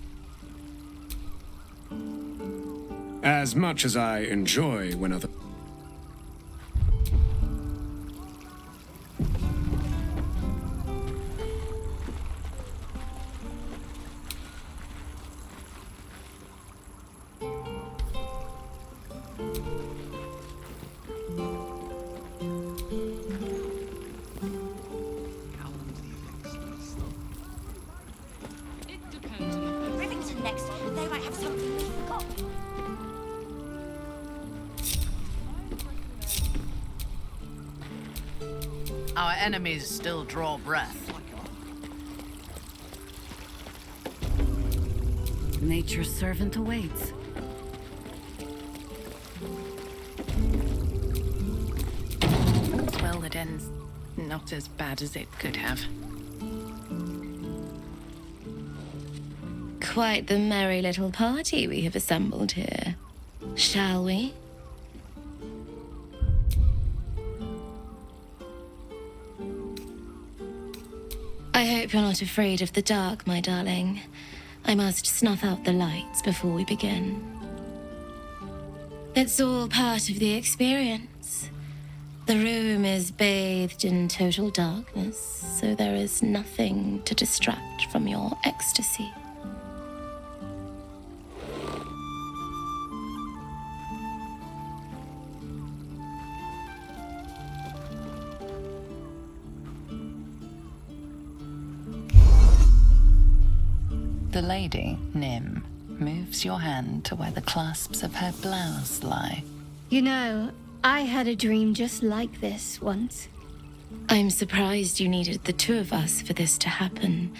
As much as I enjoy when other... Our enemies still draw breath. Nature's servant awaits. Well, it ends not as bad as it could have. Quite the merry little party we have assembled here. Shall we? I hope you're not afraid of the dark, my darling. I must snuff out the lights before we begin. It's all part of the experience. The room is bathed in total darkness, so there is nothing to distract from your ecstasy. The lady, Nim, moves your hand to where the clasps of her blouse lie. You know, I had a dream just like this once. I'm surprised you needed the two of us for this to happen,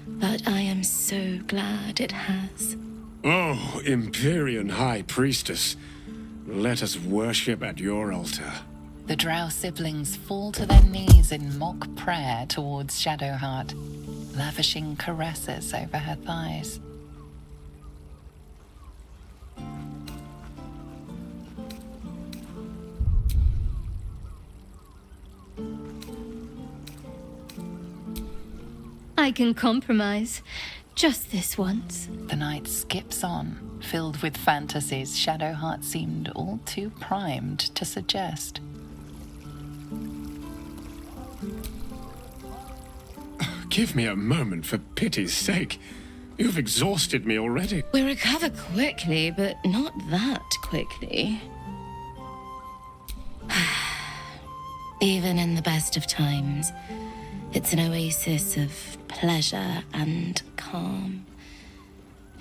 but I am so glad it has. Oh, Empyrean High Priestess, let us worship at your altar. The Drow siblings fall to their knees in mock prayer towards Shadowheart, lavishing caresses over her thighs. I can compromise. Just this once. The night skips on, filled with fantasies Shadowheart seemed all too primed to suggest. Give me a moment, for pity's sake. You've exhausted me already. We recover quickly, but not that quickly. Even in the best of times, it's an oasis of pleasure and calm.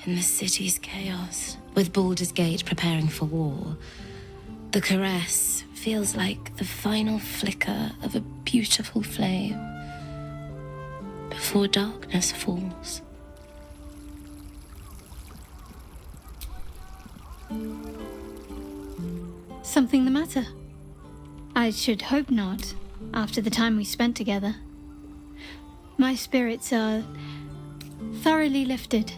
In the city's chaos, with Baldur's Gate preparing for war, the caress feels like the final flicker of a beautiful flame before darkness falls. Something the matter? I should hope not, after the time we spent together. My spirits are thoroughly lifted.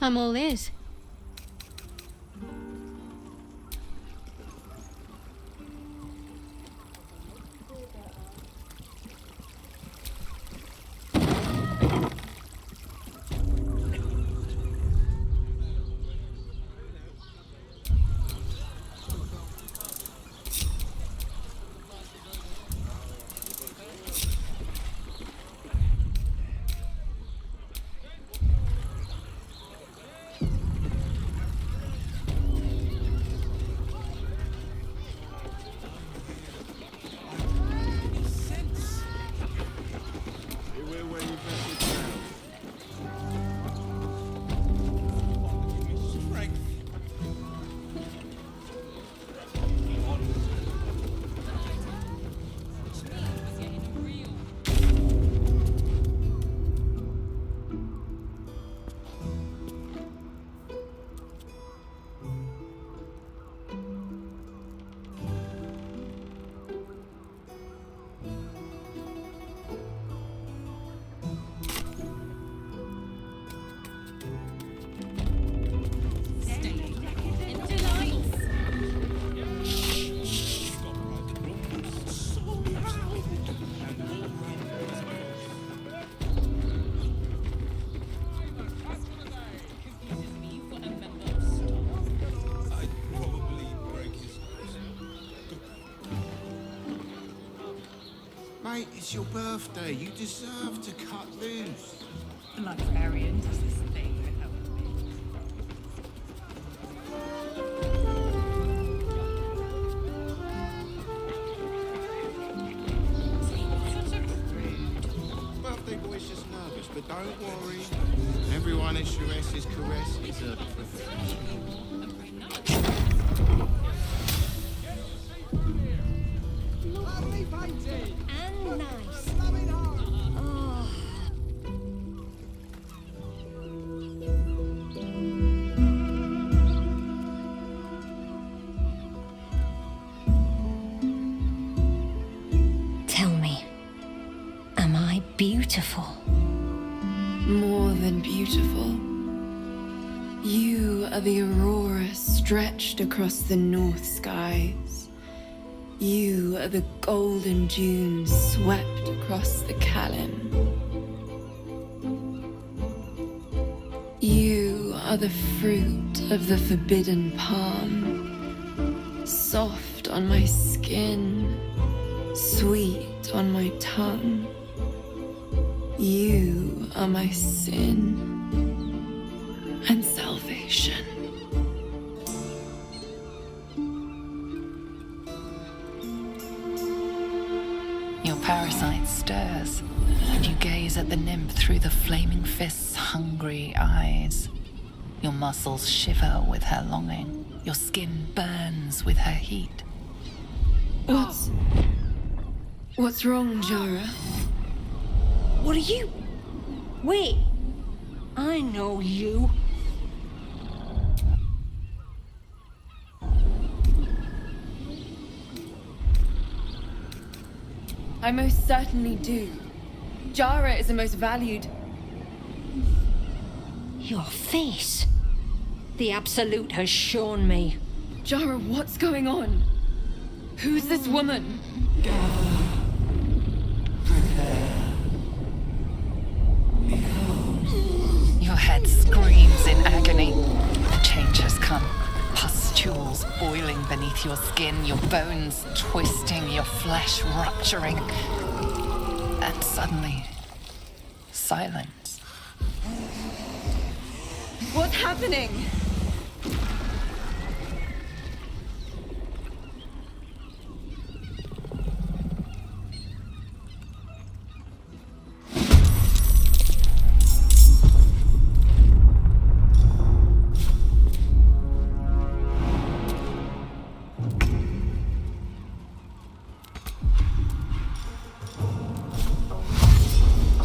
I'm all ears. Mate, it's your birthday. You deserve to cut loose. The librarian does this thing to help me. Birthday boy's just nervous, but don't worry. Everyone at Shures's caress is a perfection. And nice. Oh. Tell me, am I beautiful? More than beautiful. You are the aurora stretched across the north skies. You are the golden dunes swept across the Kalim. You are the fruit of the forbidden palm, soft on my skin, sweet on my tongue. You are my sin and salvation. Your parasite stirs, and you gaze at the nymph through the flaming fist's hungry eyes. Your muscles shiver with her longing. Your skin burns with her heat. What's wrong, Jara? What are you? Wait. I know you. I most certainly do. Jara is the most valued. Your face. The Absolute has shown me. Jara, what's going on? Who's this woman? Your head screams in agony. The change has come. Pustules boiling beneath your skin, your bones twisting, your flesh rupturing. And suddenly, silence. What's happening?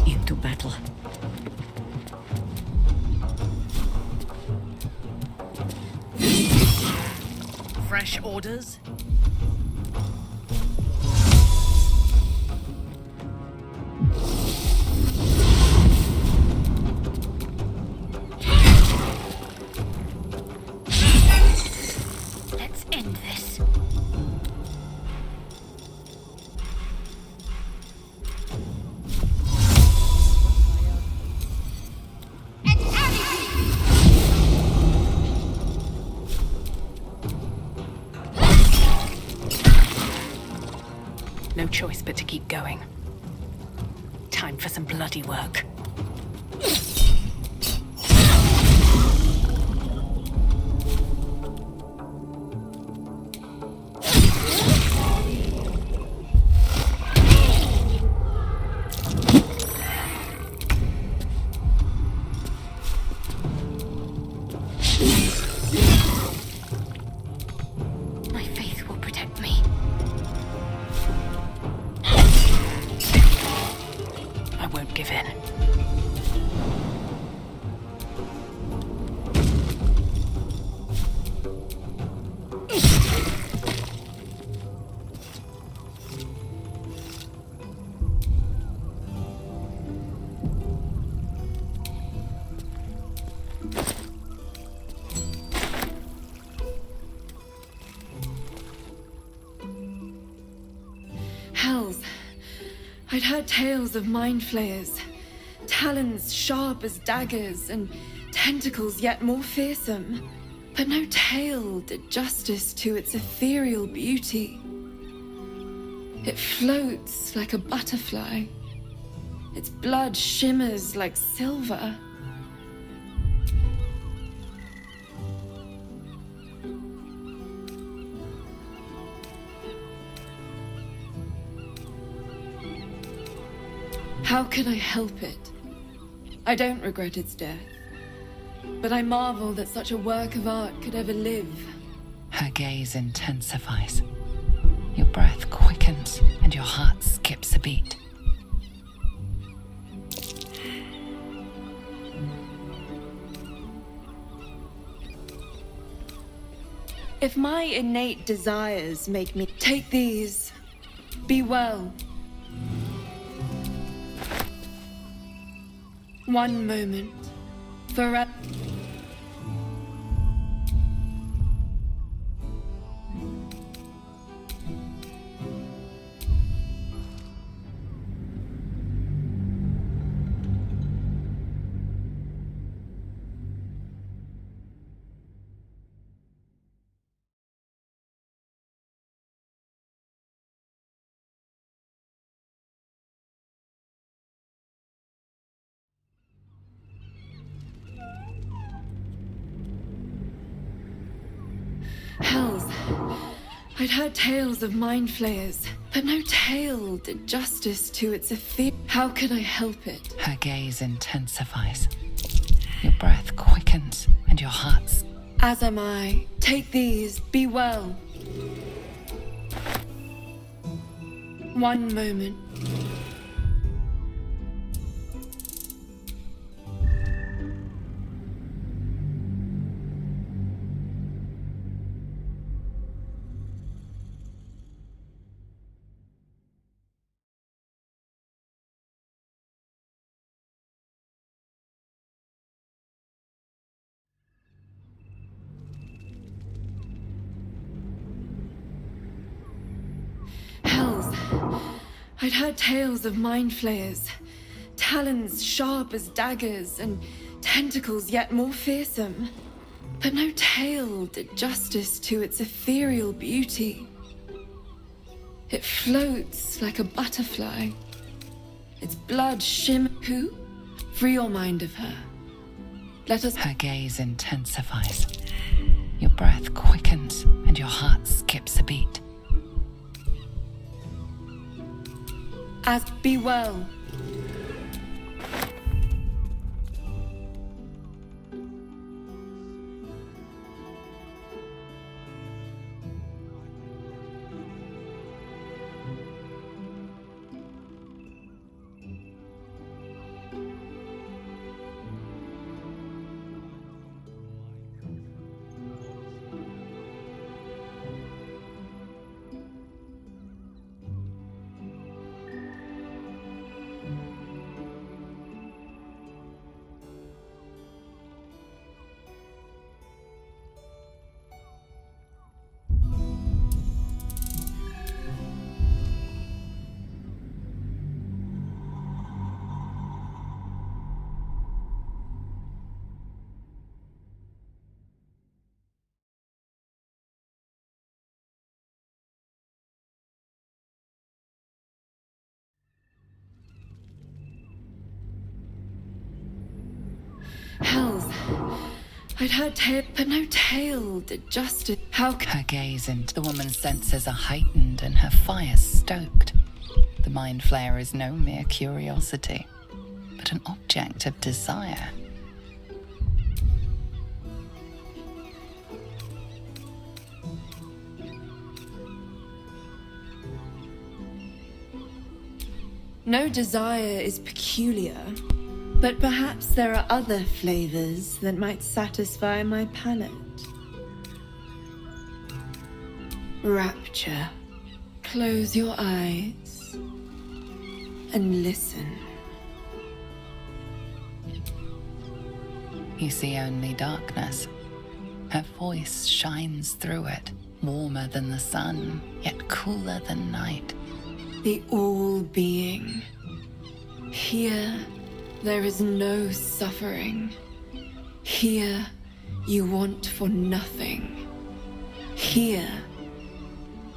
Into battle. Fresh orders? Let's end this. No choice but to keep going. Time for some bloody work. My faith will protect me. I won't give in. Hells. I'd heard tales of mind flayers. Talons sharp as daggers and tentacles yet more fearsome. But no tale did justice to its ethereal beauty. It floats like a butterfly. Its blood shimmers like silver. How can I help it? I don't regret its death. but I marvel that such a work of art could ever live. Her gaze intensifies. Your breath quickens and your heart skips a beat. If my innate desires make me take these, be well. One moment, forever. Hells. I'd heard tales of mind flayers, but no tale did justice to its affair. How could I help it? Her gaze intensifies. Your breath quickens and your heart. As am I. Take these, be well. One moment. Hells. I'd heard tales of mind flayers, talons sharp as daggers and tentacles yet more fearsome. But no tale did justice to its ethereal beauty. It floats like a butterfly. Its blood Who? Free your mind of her. Let us. Her gaze intensifies. Your breath quickens and your heart skips a beat. As be well. Hells. I'd heard tale, but no tale did justice. How Her gaze into the woman's senses are heightened and her fire stoked. The mind flayer is no mere curiosity, but an object of desire. No desire is peculiar, but perhaps there are other flavors that might satisfy my palate. Rapture. Close your eyes and listen. You see only darkness. Her voice shines through it, warmer than the sun, yet cooler than night. The all-being. Here, there is no suffering. Here, you want for nothing. Here,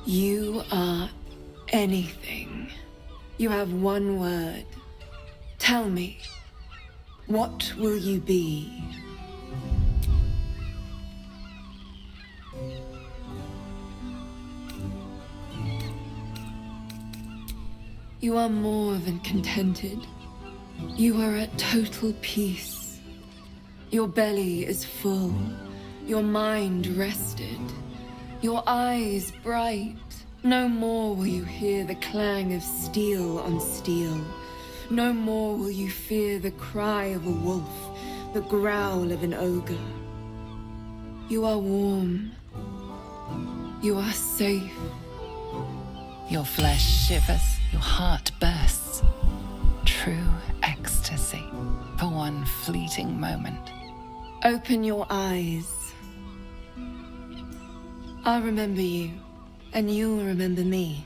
you are anything. You have one word. Tell me, what will you be? You are more than contented. You are at total peace. Your belly is full, your mind rested, your eyes bright. No more will you hear the clang of steel on steel. No more will you fear the cry of a wolf, the growl of an ogre. You are warm. You are safe. Your flesh shivers, your heart bursts. True ecstasy for one fleeting moment. Open your eyes. I'll remember you, and you'll remember me.